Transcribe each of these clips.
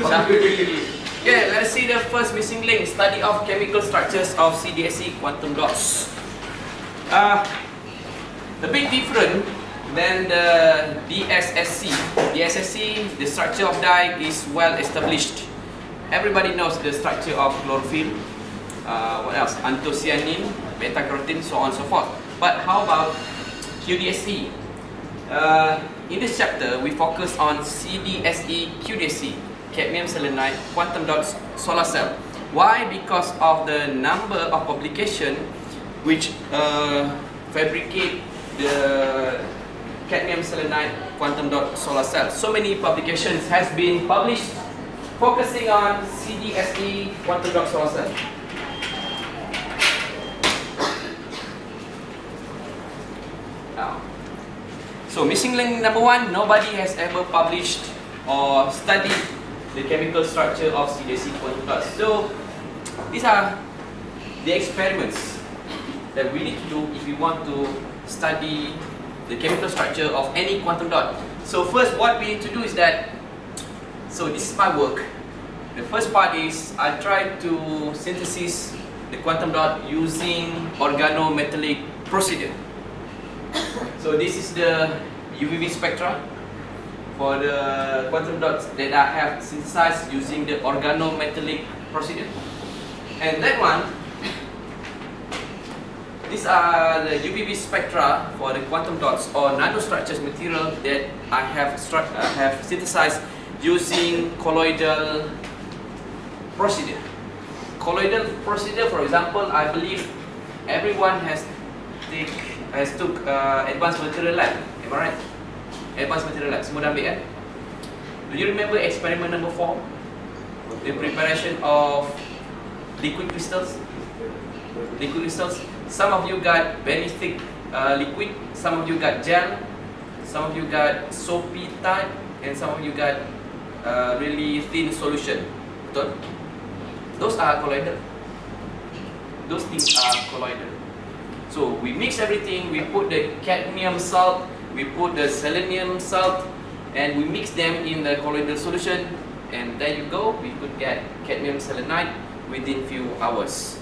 Okay, let's see the first missing link, study of chemical structures of CDSE quantum dots. The big difference than the DSSC. DSSC, the structure of dye is well established. Everybody knows the structure of chlorophyll, what else? Anthocyanin, beta-carotene, so on and so forth. But how about QDSE? In this chapter, we focus on CDSE QDSE, cadmium selenide quantum dots solar cell. Why? Because of the number of publications which fabricate the cadmium selenide quantum dot solar cell. So many publications has been published focusing on CDSE quantum dot solar cell. Now, so missing link number one, nobody has ever published or studied the chemical structure of CDSE quantum dots. So these are the experiments that we need to do if we want to study the chemical structure of any quantum dot. So first what we need to do is that, so this is my work. The first part is I try to synthesize the quantum dot using organometallic procedure. So this is the UVB spectra for the quantum dots that I have synthesized using the organometallic procedure. And that one, these are the UVB spectra for the quantum dots or nanostructures material that I have synthesized using colloidal procedure. Colloidal procedure, for example, I believe everyone has took advanced material lab. Am I right? Advanced material lab. Semua dah ambil kan? Do you remember experiment number 4? The preparation of liquid crystals. Liquid crystals. Some of you got very thick liquid, some of you got gel, some of you got soapy type, and some of you got really thin solution. Betul? Those are colloidal. Those things are colloidal. So we mix everything, we put the cadmium salt, we put the selenium salt, and we mix them in the colloidal solution, and there you go, we could get cadmium selenide within few hours.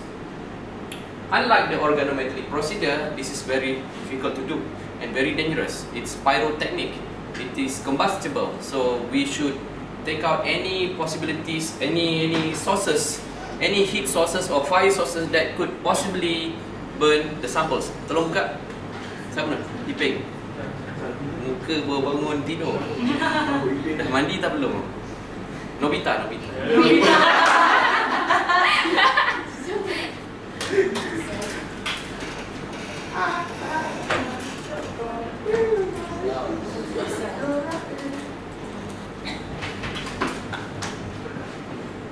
Unlike the organometallic procedure, this is very difficult to do and very dangerous. It's pyrotechnic, it is combustible, so we should take out any possibilities, any sources, any heat sources or fire sources that could possibly burn the samples. Tolong buka. Siapa nak? Iping. Muka baru bangun tidur. Dah mandi tak belum? Nobita.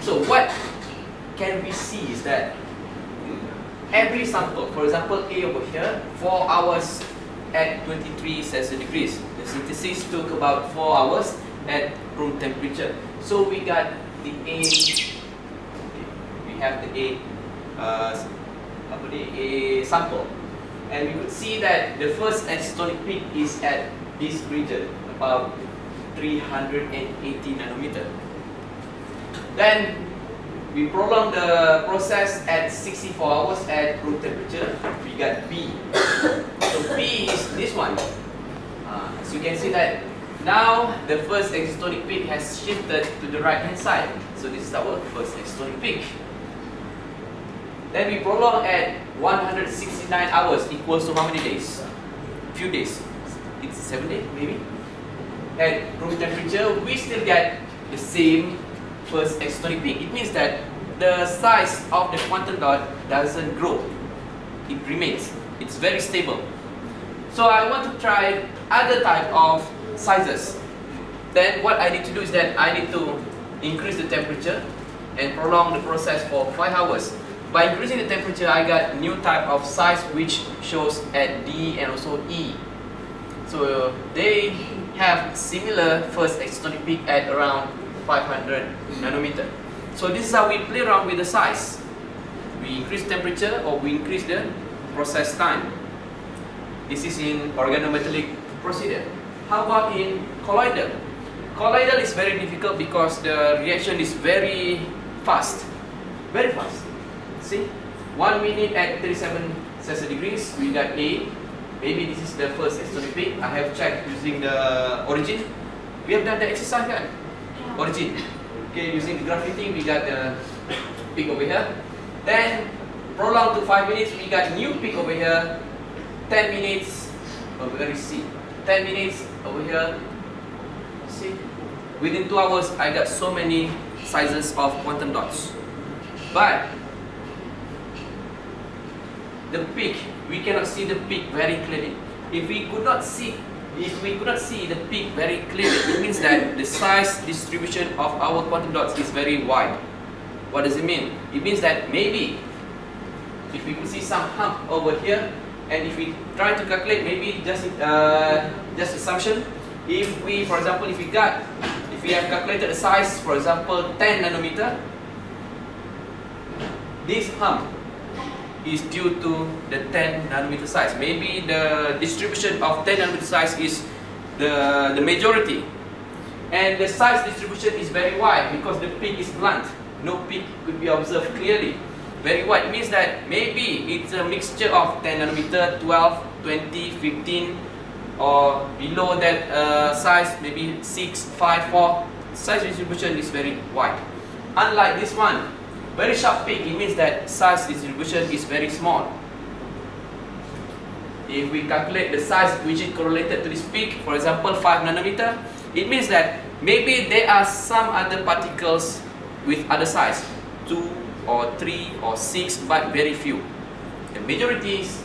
So what can we see is that every sample, for example A over here, 4 hours at 23 Celsius degrees. The synthesis took about 4 hours at room temperature. So we got the A, we have the A sample. And we could see that the first isotonic peak is at this region, about 380 nanometer. Then we prolong the process at 64 hours at room temperature. We got B. So B is this one. So you can see that now the first exotonic peak has shifted to the right hand side. So this is our first exotonic peak. Then we prolong at 169 hours equals to how many days? Few days. It's 7 days maybe. At room temperature, we still get the same first exotonic peak. It means that the size of the quantum dot doesn't grow. It remains. It's very stable. So I want to try other type of sizes. Then what I need to do is that I need to increase the temperature and prolong the process for 5 hours. By increasing the temperature, I got new type of size which shows at D and also E. So they have similar first exotonic peak at around 500 nanometer. So this is how we play around with the size. We increase temperature or we increase the process time. This is in organometallic procedure. How about in colloidal? Colloidal is very difficult because the reaction is very fast. Very fast. See? 1 minute at 37 Celsius degrees, we got A. Maybe this is the first external peak. I have checked using the origin. We have done the exercise kan? Origin. Okay, using the graphiting, we got the peak over here. Then, prolonged to 5 minutes, we got new peak over here. 10 minutes, over here, see. 10 minutes over here. See? Within 2 hours, I got so many sizes of quantum dots. But the peak, we cannot see the peak very clearly. If we could not see the peak very clearly, it means that the size distribution of our quantum dots is very wide. What does it mean? It means that maybe if we could see some hump over here, and if we try to calculate, maybe just assumption, if we, for example, if we have calculated the size, for example, 10 nanometer, this hump is due to the 10 nanometer size. Maybe the distribution of 10 nanometer size is the majority, and the size distribution is very wide because the peak is blunt. No peak could be observed clearly. Very wide means that maybe it's a mixture of 10 nanometer, 12, 20, 15, or below that size, maybe 6, 5, 4. Size distribution is very wide. Unlike this one, very sharp peak, it means that size distribution is very small. If we calculate the size which is correlated to this peak, for example 5 nanometer, it means that maybe there are some other particles with other size, 2 or 3 or 6, but very few. The majority is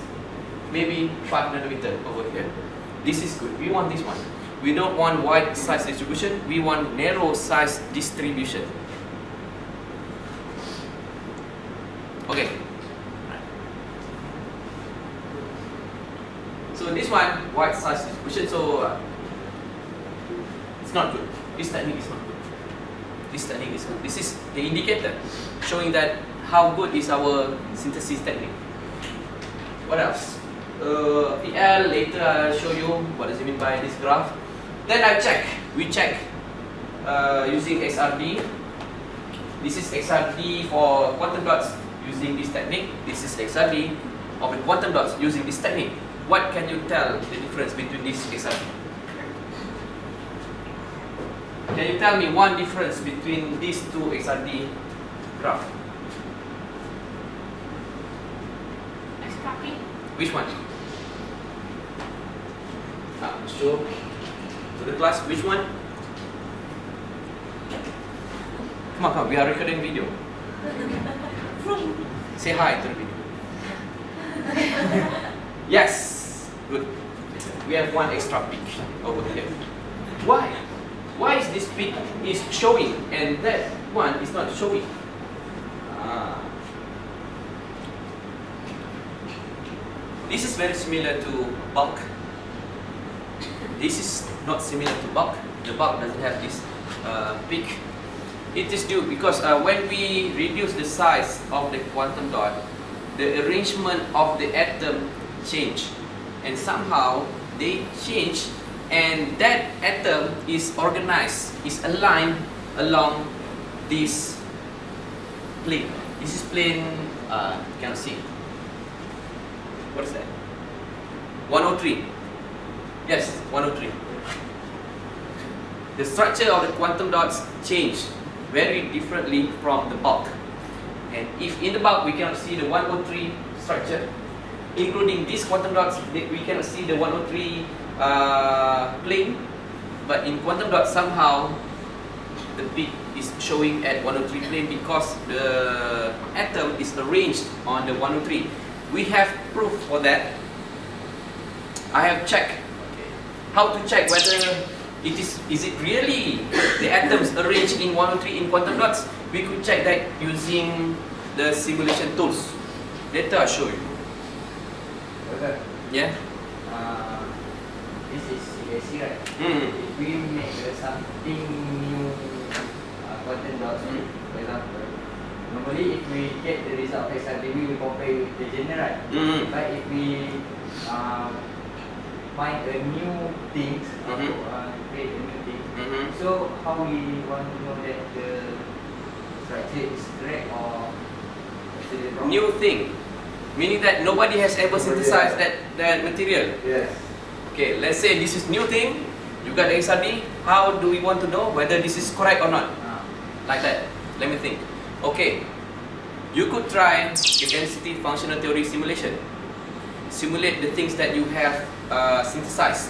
maybe 5 nanometer over here. This is good. We want this one. We don't want wide size distribution, we want narrow size distribution. Okay. So this one, wide size distribution, so it's not good. This technique is not good. This technique is good. This is the indicator showing that how good is our synthesis technique. What else? PL, later I'll show you what does it mean by this graph. Then we check using XRD. This is XRD for quantum dots using this technique. This is XRD of the quantum dots using this technique. What can you tell the difference between this XRD? Can you tell me one difference between these two XRD graph? Which one? Show to the class which one? Come on, we are recording video. Say hi to the video. Yes, good. We have one extra peak over here. Why? Why is this peak is showing and that one is not showing? This is very similar to bulk. This is not similar to bulk. The bulk doesn't have this peak. It is due because when we reduce the size of the quantum dot, the arrangement of the atom change, and somehow they change, and that atom is organized, is aligned along this plane. This is plane. You cannot see. What is that? 103. Yes, 103. The structure of the quantum dots change very differently from the bulk. And if in the bulk we cannot see the 103 structure, including these quantum dots, we cannot see the 103 plane. But in quantum dots, somehow the peak is showing at 103 plane because the atom is arranged on the 103. We have proof for that. I have checked. How to check whether is it really the atoms arranged in 103 in quantum dots? We could check that using the simulation tools. Later I'll show you. Okay. Yeah. This is CAC, right? If we make something new quantum dots, for example, normally if we get the result of XRD, we will compare with the general, right? But if we find a new thing, create a new thing, So how we want to know that the structure is correct or still wrong? New thing, meaning that nobody has ever synthesized that material. Yes. Okay, let's say this is new thing. You got the XRD. How do we want to know whether this is correct or not? Like that. Let me think. Okay, you could try the density functional theory simulation. Simulate the things that you have synthesized.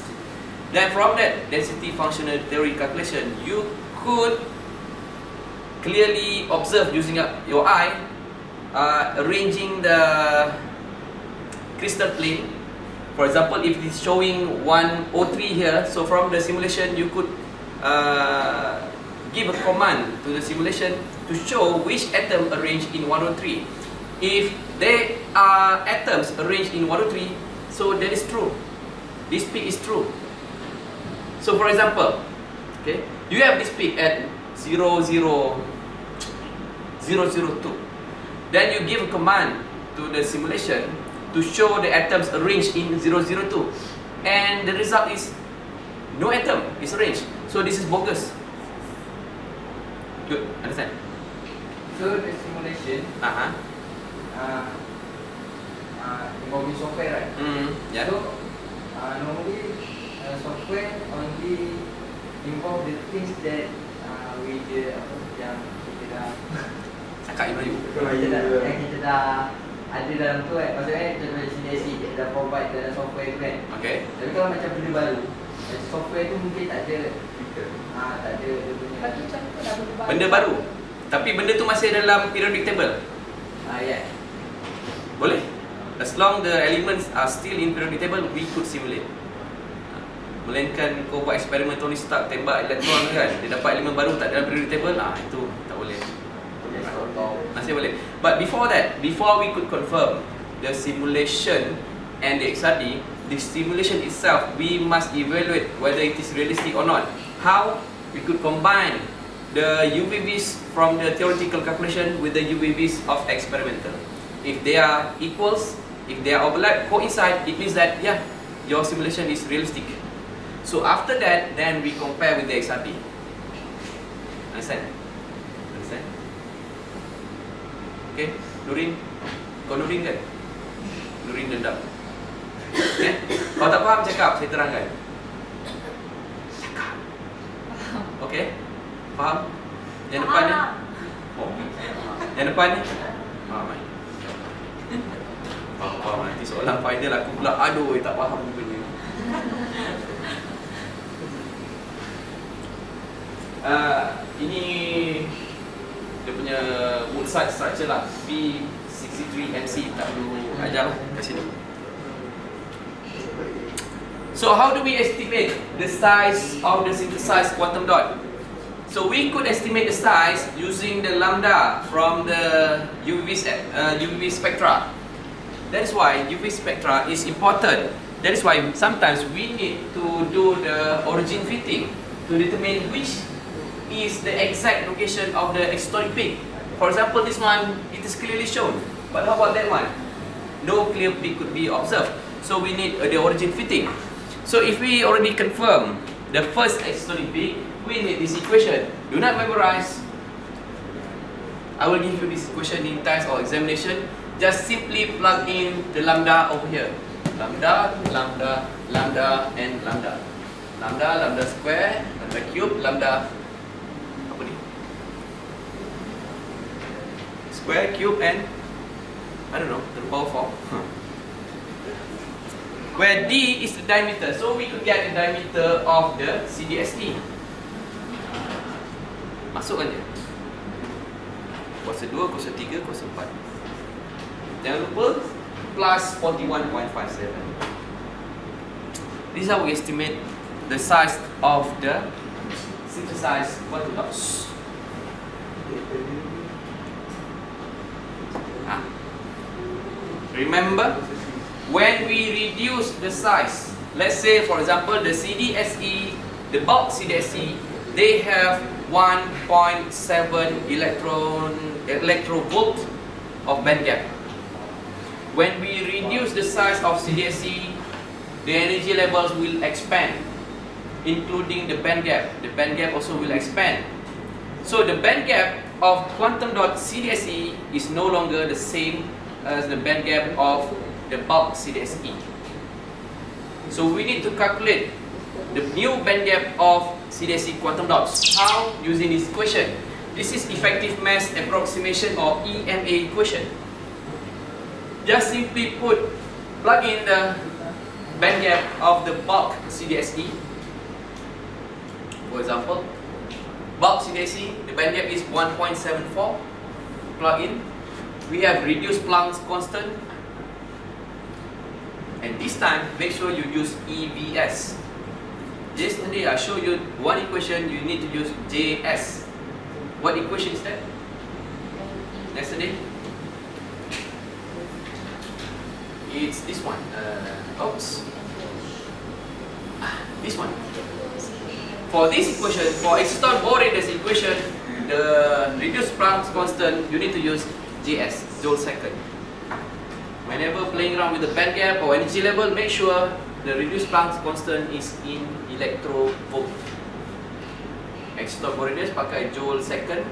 Then from that density functional theory calculation, you could clearly observe using your eye, arranging the crystal plane. For example, if it's showing 103 here, so from the simulation you could give a command to the simulation to show which atom arranged in 103. If there are atoms arranged in 103, so that is true. This peak is true. So for example, okay, you have this peak at 0,002. Then you give a command to the simulation to show the atoms arranged in 002, and the result is no atom is arranged. So this is bogus. Good, understand? So the simulation involving software, right? Yeah. So normally software only involve the things that we yang kita dah Cakap Melayu. yang kita dah ada dalam tu kan. Maksudnya contohnya CDSC kita dah provide dalam software tu kan. Okay. Tapi kalau macam benda baru, software tu mungkin tak ada tak ada dia punya Benda baru. Tapi benda tu masih dalam periodic table. yeah. Boleh. As long the elements are still in periodic table, we could simulate. Melainkan kau buat eksperimen Tony Stark tembak elektron kan, dia dapat elemen baru tak dalam periodic table, itu tak boleh. Masih boleh. But before that, before we could confirm the simulation and the XRD, the simulation itself, we must evaluate whether it is realistic or not. How? We could combine the UVVs from the theoretical calculation with the UVVs of experimental. If they are equals, if they are overlap, coincide, it means that yeah, your simulation is realistic. So after that, then we compare with the XRD. Understand? Understand? Okay, Nurin, kau Nurin kan? Nurin dendam. Okay? Kalau tak faham cakap, saya terangkan. Cakap. Okay? Faham? Yang depan ni? Oh. Yang depan ni? Faham kan? Faham, nanti soalan final aku pula, aduh, tak faham rupanya. Ini dia punya wood side structure lah, B63MC, tak perlu ajar lah kat sini. So how do we estimate the size of the synthesized quantum dot? So we could estimate the size using the lambda from the UV spectra. That is why UV spectra is important. That is why sometimes we need to do the origin fitting to determine which is the exact location of the exotonic peak. For example, this one, it is clearly shown. But how about that one? No clear peak could be observed. So we need the origin fitting. So if we already confirm the first exotonic peak, we need this equation. Do not memorize. I will give you this equation in test or examination. Just simply plug in the lambda over here. Lambda, lambda, lambda, and lambda. Lambda, lambda square, lambda cube, lambda apa ni? Square, cube, and I don't know, to the power 4. Where D is the diameter, so we could get the diameter of the CDSE. Masukkan je. Kuasa 2, kuasa 3, kuasa 4. Jangan lupa plus 41.57. This is how we estimate the size of the synthesized quantum dots. Remember, when we reduce the size, let's say for example the CDSE, the bulk CDSE, they have 1.7 electrovolt of band gap. When we reduce the size of CDSE, the energy levels will expand. including the band gap. The band gap also will expand. So the band gap of quantum dot CDSE is no longer the same as the band gap of the bulk CDSE. So we need to calculate the new band gap of CDSE quantum dots. How? Using this equation. This is effective mass approximation or EMA equation. Just simply plug in the band gap of the bulk CDSE. For example, bulk CDSE, the band gap is 1.74. Plug in. We have reduced Planck's constant. And this time, make sure you use EVS. Yesterday I showed you one equation, you need to use JS. What equation is that? Yesterday? It's this one. Oops. This one. For this equation, for exciton Bohr-radius equation, the reduced Planck's constant, you need to use JS, joule second. Whenever playing around with the band gap or energy level, make sure the reduced Planck's constant is in electrovolt. Exciton Bohr-radius pakai joule second.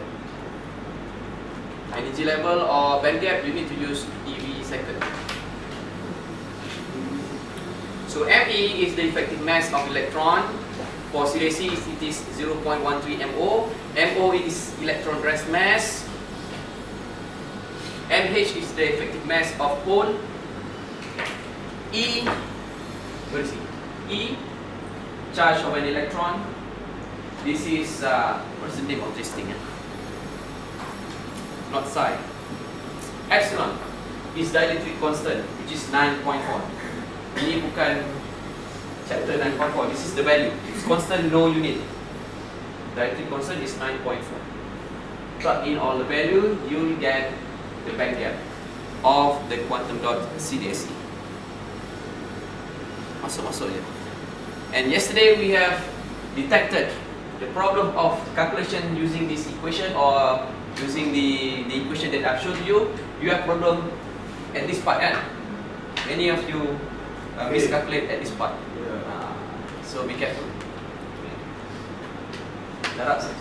Energy level or band gap, you need to use EV second. So ME is the effective mass of electron. For CDSE, it is 0.13 MO. MO is electron rest mass. MH is the effective mass of pole. E, where is it? E, charge of an electron. This is, what's the name of this thing? Not psi. Epsilon is dielectric constant, which is 9.4. Ini bukan chapter 9.4. This is the value. It's constant, no unit. Dielectric constant is 9.4. Plug in all the value, you'll get the band gap of the quantum dot CDSE. Masuk je. And yesterday we have detected the problem of calculation using this equation or using the equation that I've showed you. You have problem at this part, kan? Many of you miscalculate at this part. So be careful. Darab sir.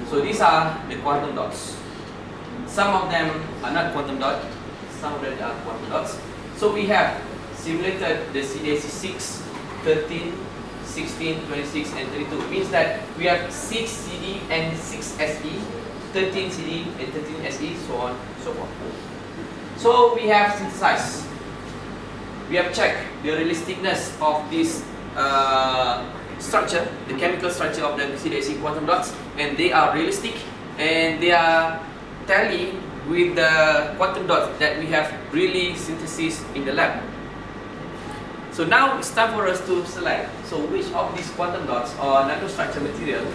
So these are the quantum dots. Some of them are not quantum dots, some of them are quantum dots. So we have simulated the CDSE 6, 13, 16, 26 and 32. It means that we have 6 CD and 6 SE, 13 CD and 13 SE, so on and so forth. So we have synthesized. We have checked the realisticness of this structure, the chemical structure of the CDSE quantum dots, and they are realistic and they are tally with the quantum dots that we have really synthesized in the lab. So now it's time for us to select. So which of these quantum dots or nanostructure material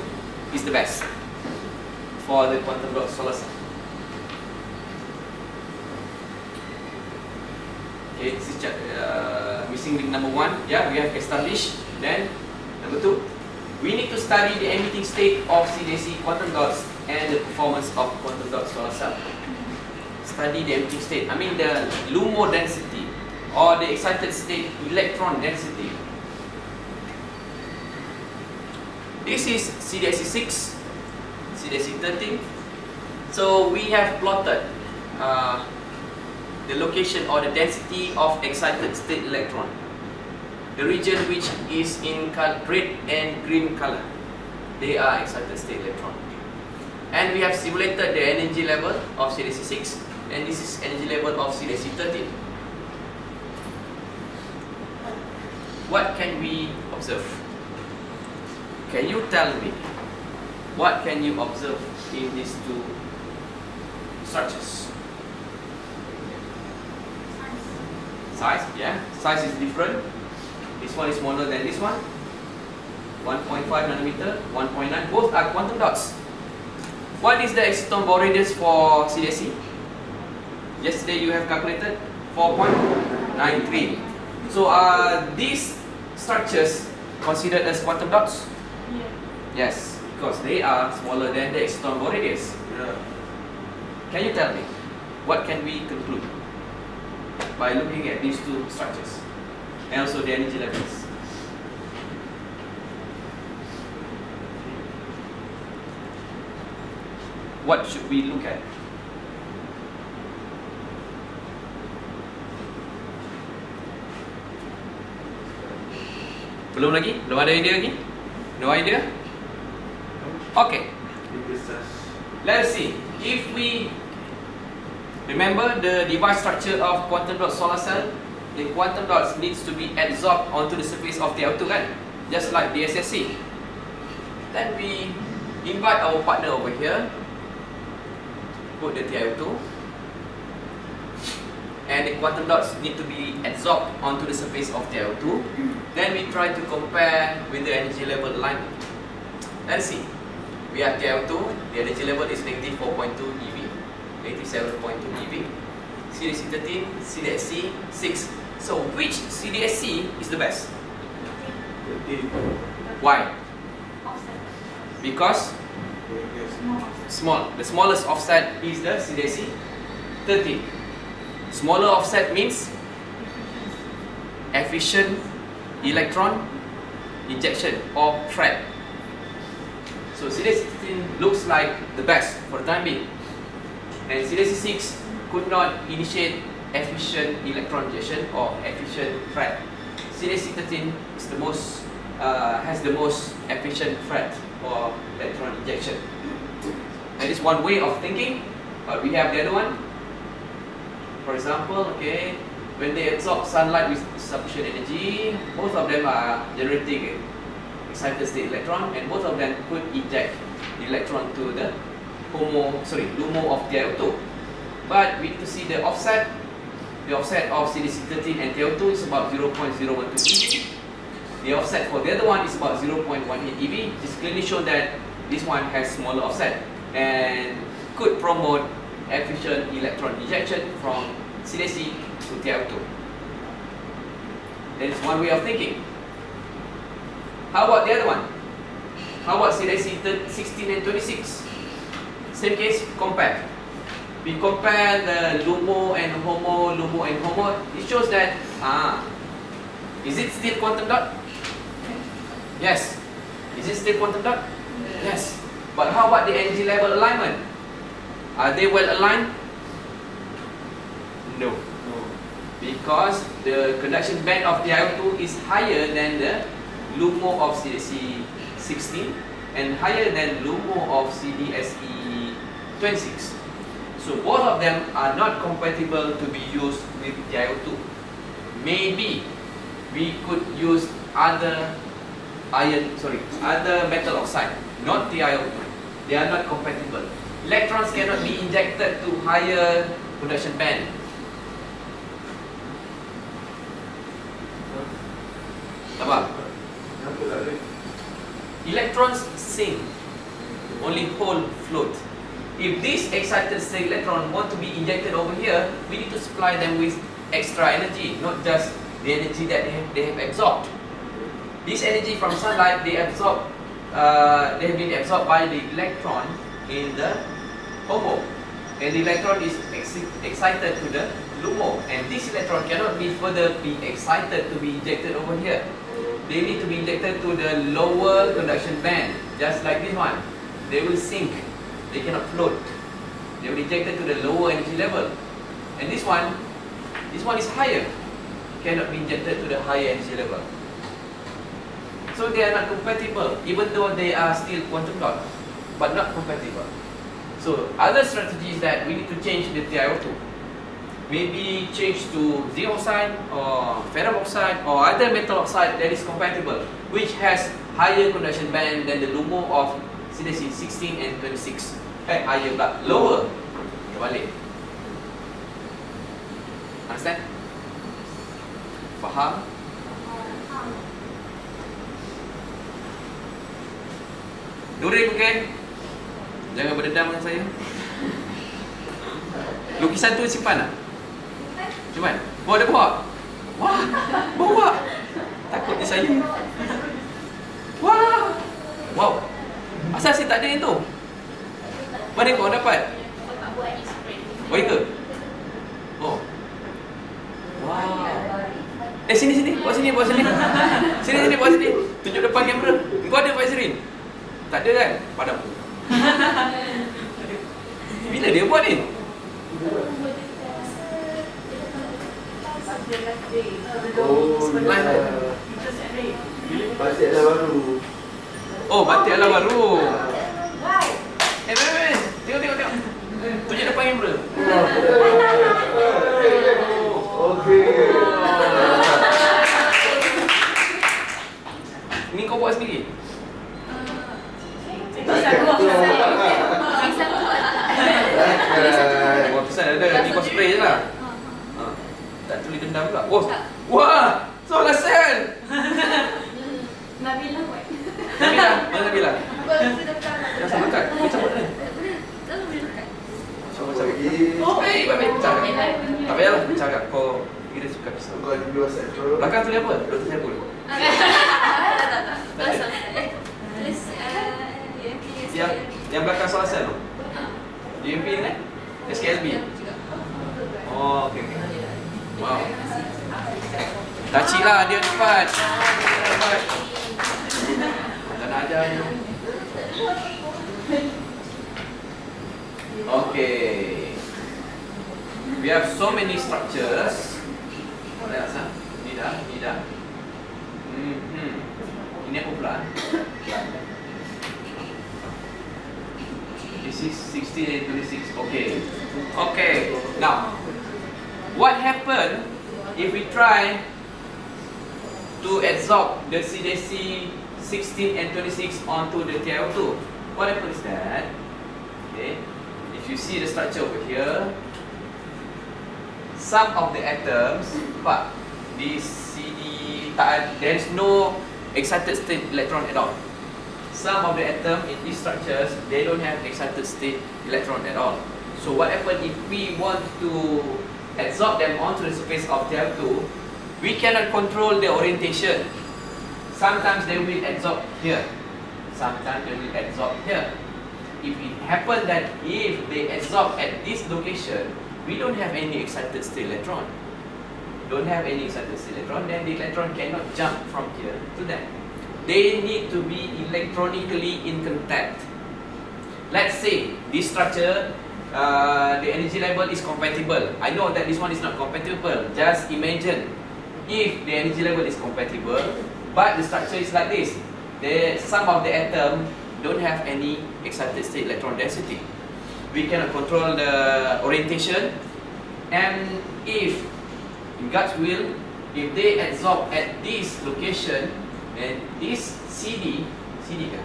is the best for the quantum dot solar cell? Okay, this is missing link number 1. Yeah, we have established. Then number 2, we need to study the emitting state of CDSE quantum dots and the performance of quantum dot solar cell. Study the emitting state. I mean the LUMO density or the excited state electron density. This is CDSE 6, CDSE 13. So we have plotted the location or the density of excited state electron. The region which is in red and green color, they are excited state electron. And we have simulated the energy level of CDSE 6, and this is energy level of CDSE 13. What can we observe? Can you tell me what can you observe in these two structures? Size, yeah, size is different. This one is smaller than this one. 1.5 nanometer, 1.9, both are quantum dots. What is the exciton Bohr-radius for CDSE? Yesterday you have calculated 4.93. So are these structures considered as quantum dots? Yeah. Yes. because they are smaller than the exciton bore radius. Yeah. Can you tell me, what can we conclude by looking at these two structures and also the energy levels? What should we look at? Belum lagi? Belum ada idea lagi? No idea? Okay. Let's see. If we remember the device structure of quantum dot solar cell, the quantum dots needs to be adsorbed onto the surface of TiO2 kan? Just like the SSC. Then we invite our partner over here, put the TiO2, and the quantum dots need to be adsorbed onto the surface of TiO2. Then we try to compare with the energy level alignment. Let's see. We have TiO2, the energy level is negative 4.2 eV, negative 7.2 eV. CDSC 13, CDSC 6. So which CDSC is the best? Why? Because small. The smallest offset is the CDSC 13. Smaller offset means efficient electron ejection or FRET. So CDSC 13 looks like the best for the time being, and CDSC 6 could not initiate efficient electron ejection or efficient FRET. CDSC 13 is the most has the most efficient FRET or electron ejection. That is one way of thinking, but we have the other one. For example, okay, when they absorb sunlight with sufficient energy, both of them are generating excited state electron, and both of them could eject the electron to the LUMO of TiO2. But we need to see the offset. The offset of CDSC 13 and TiO2 is about 0.012 eV. The offset for the other one is about 0.18 eV. It's clearly shown that this one has smaller offset and could promote efficient electron ejection from CDSC to TiO2. That is one way of thinking. How about the other one? How about CDSC 16 and 26? Same case, compare. We compare the LUMO and HOMO, LUMO and HOMO. It shows that, is it still quantum dot? Yes. Is it still quantum dot? Yes. But how about the energy level alignment? Are they well aligned? No. Because the conduction band of TiO2 is higher than the LUMO of CDSC 16 and higher than LUMO of CDSE 26. So both of them are not compatible to be used with TiO2. Maybe we could use other metal oxide, not TiO2. They are not compatible. Electrons cannot be injected to higher conduction band. Apa? Electrons sink, only hole float. If this excited state electron want to be injected over here, we need to supply them with extra energy, not just the energy that they have absorbed. This energy from sunlight they have been absorbed by the electron in the HOMO, and the electron is excited to the LUMO, and this electron cannot be further be excited to be injected over here. They need to be injected to the lower conduction band, just like this one. They will sink. They cannot float. They will be injected to the lower energy level. And this one is higher. Cannot be injected to the higher energy level. So they are not compatible, even though they are still quantum dot, but not compatible. So other strategies that we need to change the TiO2. Maybe change to zinc oxide or ferrum oxide or other metal oxide that is compatible, which has higher conduction band than the LUMO of CDSC 16 and 26. Higher but lower. Terbalik. Understand? Faham? Nurin mungkin? Jangan berdendam dengan saya. Lukisan tu simpan tak? Simpan? Oh, ada bawa? Wah, bawa. Takut dia saya. Wah. Wow. Asal saya tak ada yang tu? Mana kau dapat? Oh, ke? Oh. Wow. Sini. Bawa sini. Sini, bawa sini. Tunjuk depan kamera. Kau ada Pak Azrin? Tak ada kan? Padam. Bila dia buat ni? Batik ala baru. Oh, batik ala baru. Tengok. Tunjuk depan kamera. Okey. Ni kau buat sendiri? Wah, pesan ada. Ni kau spray je lah. Tak tulis dendam pula. Oh, wah, solar cell. Nabila buat. Mana Nabila? Dah sama dekat. Dia cabut ni. Cabut. Oh, Baik. Pecah kan? Tak payahlah pecah kan. Kau kira suka pisau. kau ada dua set tu. Belakang tulis apa? Dr. Syabul. Yang belakang solar cell tu? UMP ni kan? SKLB? Oh, okey. Wow. Touchy lah dia cepat. Tak nak ajar ni. Okay. We have so many structures. Ni dah. Ini apa pula? This is 16 and 26. Okay. Now, what happen if we try to absorb the CDC 16 and 26 onto the TiO2? What happens is that, okay, if you see the structure over here, some of the atoms, but this CD, there is no excited state electron at all. Some of the atoms in these structures, they don't have excited state electron at all. So what happens if we want to absorb them onto the surface of TiO2, we cannot control the orientation. Sometimes they will absorb here, sometimes they will absorb here. If it happens that if they absorb at this location, we don't have any excited state electron. Then the electron cannot jump from here to there. They need to be electronically in contact. Let's say this structure, the energy level is compatible. I know that this one is not compatible. Just imagine if the energy level is compatible, but the structure is like this. Some of the atom don't have any excited state electron density. We cannot control the orientation, and if in God's will, if they absorb at this location, and this CD kan?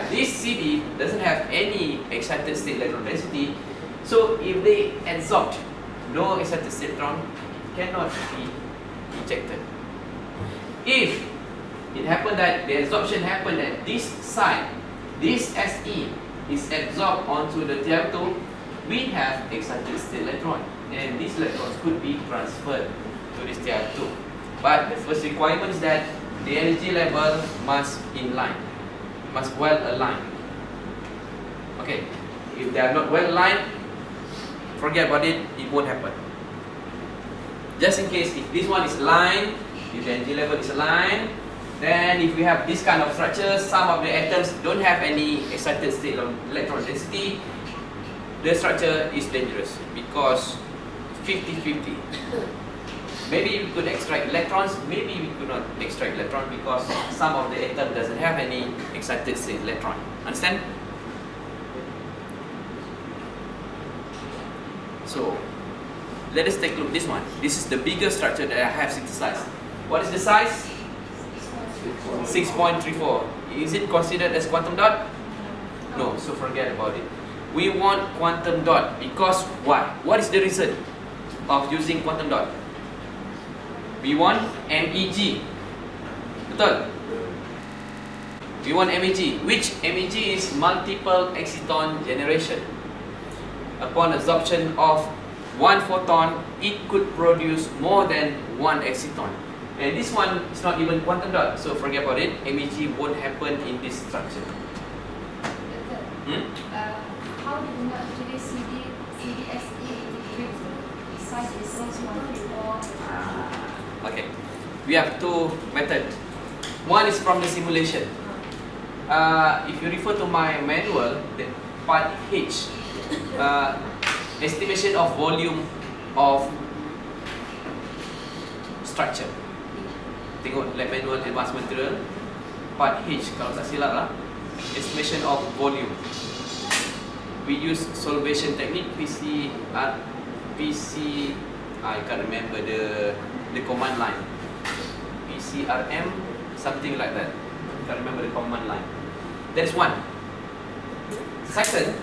This CD doesn't have any excited state electron density. So if they absorb, no excited state electron cannot be ejected. If it happened that the absorption happened at this side, this SE is absorbed onto the TiO2, we have excited state electron, and these electrons could be transferred to this TiO2. But the first requirement is that the energy level must well align. Okay, if they are not well aligned, forget about it, it won't happen. Just in case, if this one is aligned, if the energy level is aligned, then if we have this kind of structure, some of the atoms don't have any excited state electron density, the structure is dangerous because 50-50. Maybe we could extract electrons, maybe we could not extract electron because some of the atom doesn't have any excited state electron. Understand? So, let us take a look at this one. This is the biggest structure that I have synthesized. What is the size? 6.34. Is it considered as quantum dot? No, so forget about it. We want quantum dot because why? What is the reason of using quantum dot? We want MEG. Betul? We want MEG. Which MEG is multiple exciton generation. Upon absorption of one photon, it could produce more than one exciton. And this one is not even quantum dot, so forget about it. MEG won't happen in this structure. How do you know actually CDSE size is 6.4? Okay, we have two methods. One is from the simulation. If you refer to my manual, the part H, estimation of volume of structure. Tengok lab manual advanced material, part H kalau tak silap lah, estimation of volume. We use solvation technique, I can't remember the command line. PCRM, something like that. Can't remember the command line. That's one. Second,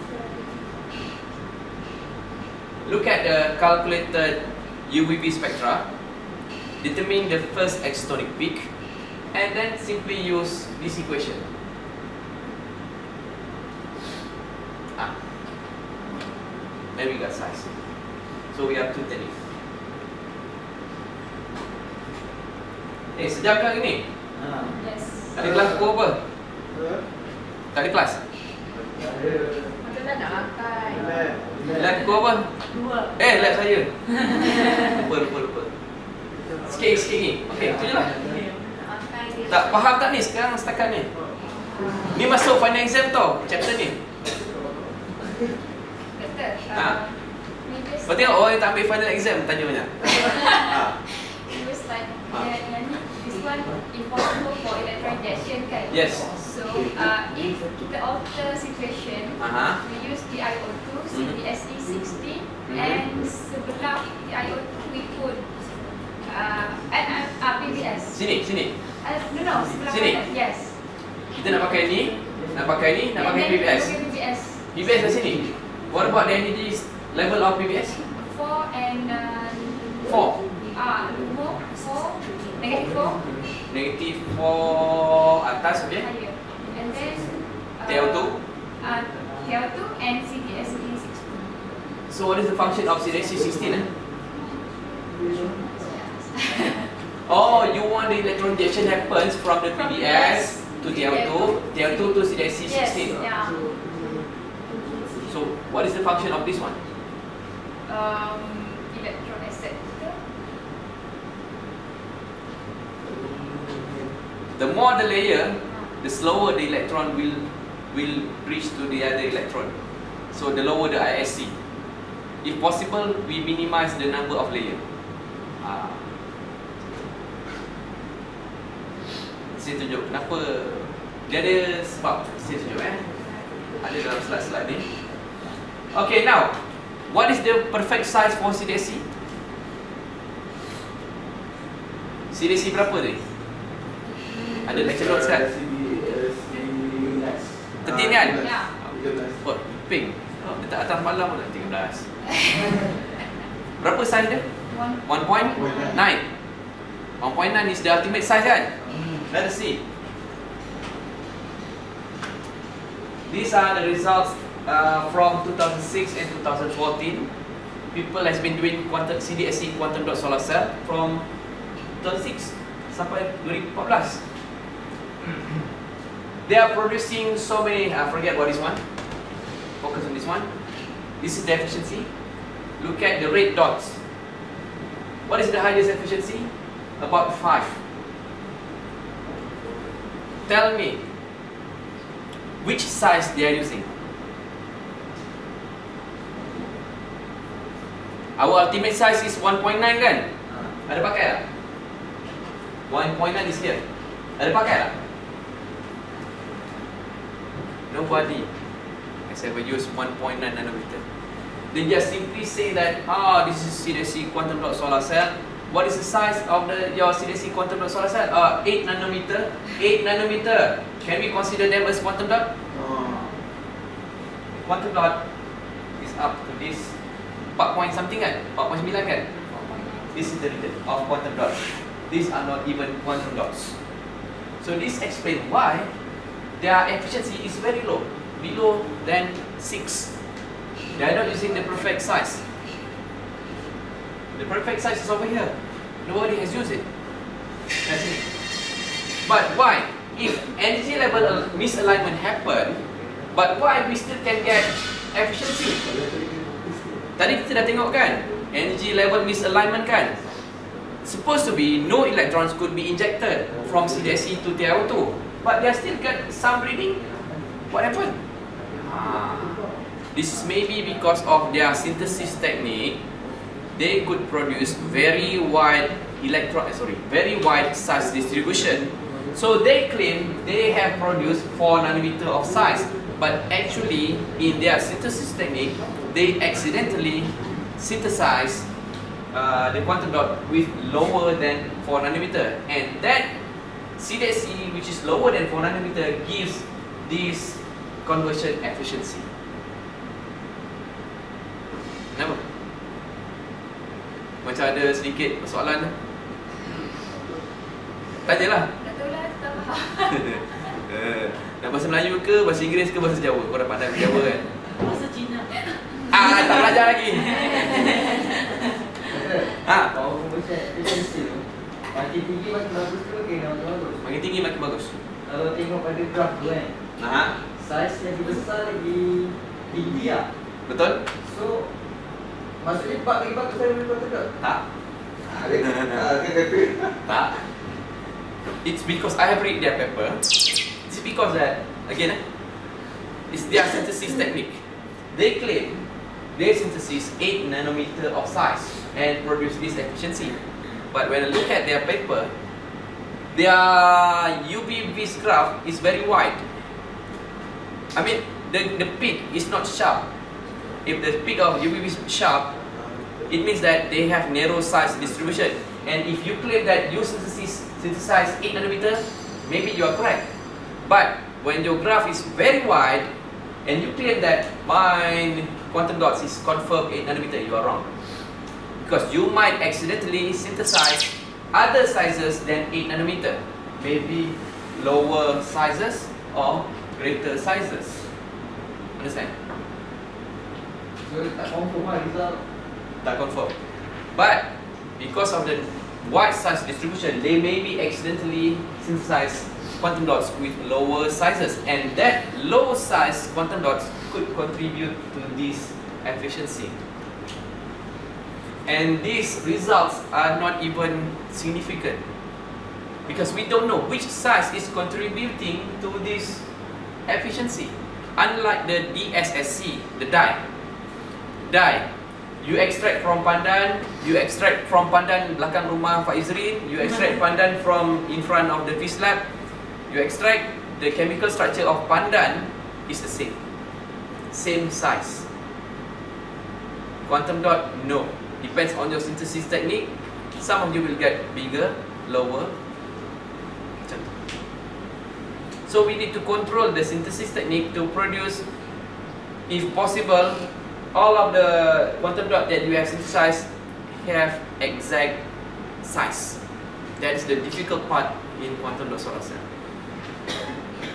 look at the calculated UVB spectra, determine the first exotonic peak, and then simply use this equation. Then we got size. So we have two techniques. Sejam ke hari ni? Yes. Tak ada kelas pukul apa? Tak ada kelas? Macam nak makan. Lab pukul apa? 2. Lab saya. Lupa. Sikit ni. Okey, itu je lah. Tak faham tak ni sekarang setakat ni? Ni masuk final exam tau, chapter ni. Betul. Kau tengok orang yang tak ambil final exam tanya banyak. Previous time, this one impossible for electron injection kan? Yes. So, if kita alter situation, we use TiO2, CDSE 60, and sebelah TiO2 we put PBS. Sini. No, sebelah Sini. kanan. Yes. Kita nak pakai ni, nak pakai PBS. PBS. PBS kat sini. What about the energy level of PBS? 4 and 4. negative 4 Negative 4 atas, okay? higher. And then TiO2. TiO2 and CDSE 60. So what is the function of CDSE 16? Oh, you want the electron injection happens from the PBS to TiO2, TiO2 to CDSE 16. Yes, yeah. So what is the function of this one? Electron acceptor. The more the layer, the slower the electron will reach to the other electron. So the lower the ISC. If possible, we minimize the number of layer. Saya tunjuk kenapa. Dia ada sebab. Saya tunjuk ada dalam slide-slide ni. Okay, now what is the perfect size for CDSE? CDSE berapa ni? Ada lecture notes kan? 13 kan? Ya. Oh, pink. Dia tak atas malam pun 13. Berapa size dia? 1.9. 1.9 is the ultimate size kan? Let us see. These are the results from 2006 and 2014. People has been doing CDSE quantum dot solar cell from 2006 sampai 2014. They are producing so many. I forget what is one. Focus on this one. This is the efficiency. Look at the red dots. What is the highest efficiency? About 5. Tell me which size they are using. Our ultimate size is 1.9 kan? Ada pakai tak? 1.9 is here. Ada pakai tak? Nobody has ever used 1.9 nanometer. They just simply say that, this is CDSE quantum dot solar cell. What is the size of your CDSE quantum dot solar cell? 8 nanometer. 8 nanometer. Can we consider them as quantum dot? Quantum dot is up to this 4 point something kan? 4.9 kan? This is the return of quantum dots. These are not even quantum dots. So this explains why their efficiency is very low, below than 6. They are not using the perfect size. The perfect size is over here. Nobody has used it. But why? If energy level misalignment happen, but why we still can get efficiency? Tadi kita dah tengok kan, energy level misalignment kan. Supposed to be no electrons could be injected from CDSC to TiO2, but they still get some reading. What happened? This is maybe because of their synthesis technique. They could produce very wide size distribution. So they claim they have produced 4 nanometer of size, but actually in their synthesis technique, they accidentally synthesize the quantum dot with lower than 4 nanometer, and that CDSC, which is lower than 4 nanometer, gives this conversion efficiency. Kenapa? Macam ada sedikit persoalan. Tanyalah. Tak tahu lah, tak faham. Nak bahasa Melayu ke, bahasa Inggeris ke, bahasa Jawa? Kau dah pandai bahasa Jawa kan? Bahasa Cina. Tak belajar lagi. Kalau conversion efficiency tu, makin tinggi makin bagus tu makin bagus. Makin tinggi makin bagus. Kalau tengok pada graf tu kan, saiz yang besar lagi tinggi lah. Betul? So, maksudnya part lagi bagus saya boleh buat tak? Tak. Tak. It's because I have read their paper. It's because that, again, it's their synthesis technique. They claim they synthesize 8 nanometer of size and produce this efficiency. But when I look at their paper, their UV graph is very wide. I mean, the peak is not sharp. If the peak of UV is sharp, it means that they have narrow size distribution. And if you claim that you synthesize 8 nanometer, maybe you are correct. But when your graph is very wide and you claim that my quantum dots is confirmed 8 nanometer, you are wrong. Because you might accidentally synthesize other sizes than 8 nanometer. Maybe lower sizes or greater sizes. Understand? So, tak confirm lah result. Tak confirm. But because of the wide size distribution, they may be accidentally synthesize quantum dots with lower sizes, and that low size quantum dots could contribute to this efficiency. And these results are not even significant because we don't know which size is contributing to this efficiency. Unlike the DSSC, the dye, you extract from pandan belakang rumah Faizrin, you extract pandan from in front of the fish lab, you extract the chemical structure of pandan is the same size. Quantum dot, no. Depends on your synthesis technique. Some of you will get bigger, lower. So we need to control the synthesis technique to produce, if possible, all of the quantum dot that you have synthesized have exact size. That is the difficult part in quantum dot solar cell.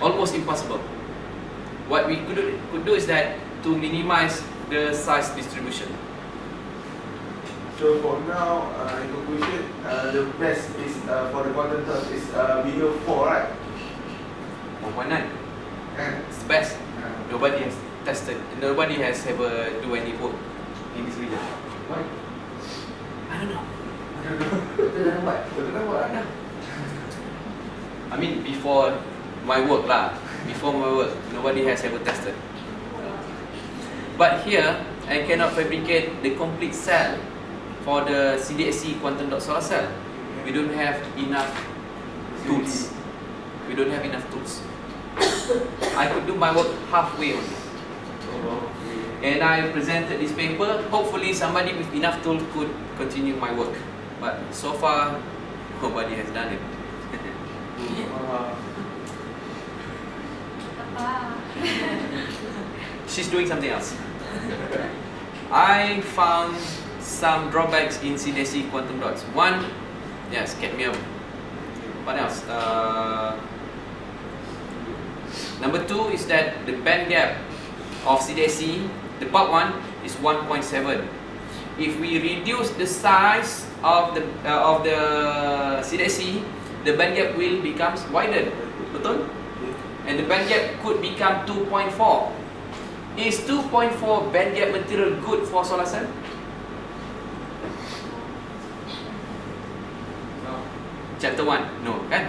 Almost impossible. What we could do is that to minimize the size distribution. So for now, in conclusion, the best is for the quantum dots is below 4, right? 1.9. And It's the best. Nobody has tested. Nobody has ever do any work in this region. Why? I don't know. Betul dah buat? betul tak buat? I mean before my work lah. Before my work, nobody has ever tested. But here, I cannot fabricate the complete cell for the CDSC quantum dot solar cell. We don't have enough tools. I could do my work halfway only. And I presented this paper. Hopefully somebody with enough tools could continue my work. But so far, nobody has done it. Apa? She's doing something else. I found some drawbacks in CDSC quantum dots. One, yes, cadmium. What else? Number two is that the band gap of CDSC, the part one, is 1.7. If we reduce the size of the CDSC, the band gap will become wider. Betul? And the band gap could become 2.4. Is 2.4 band gap material good for solar cell? Chapter 1, no, kan?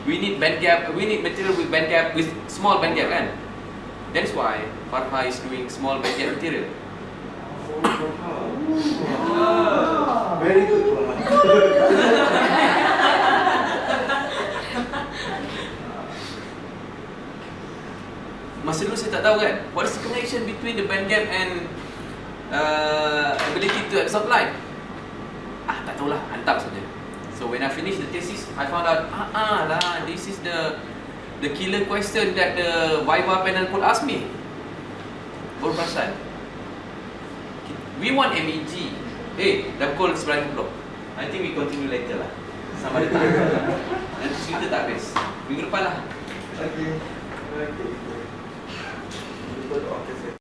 We need band gap, we need material with band gap, with small band gap, kan? That's why Farha is doing small band gap material. Very good one. Masa dulu saya tak tahu kan, what is the connection between the band gap and ability to absorb light? Tak tahulah, hantam saja. So when I finished the thesis, I found out, this is the killer question that the Viva panel could ask me. Baru perasan. We want MEG. Dah pukul 9:00. I think we continue later lah. Sama ada tak? Nanti cerita tak habis. Minggu depan lah. Okay. Okay.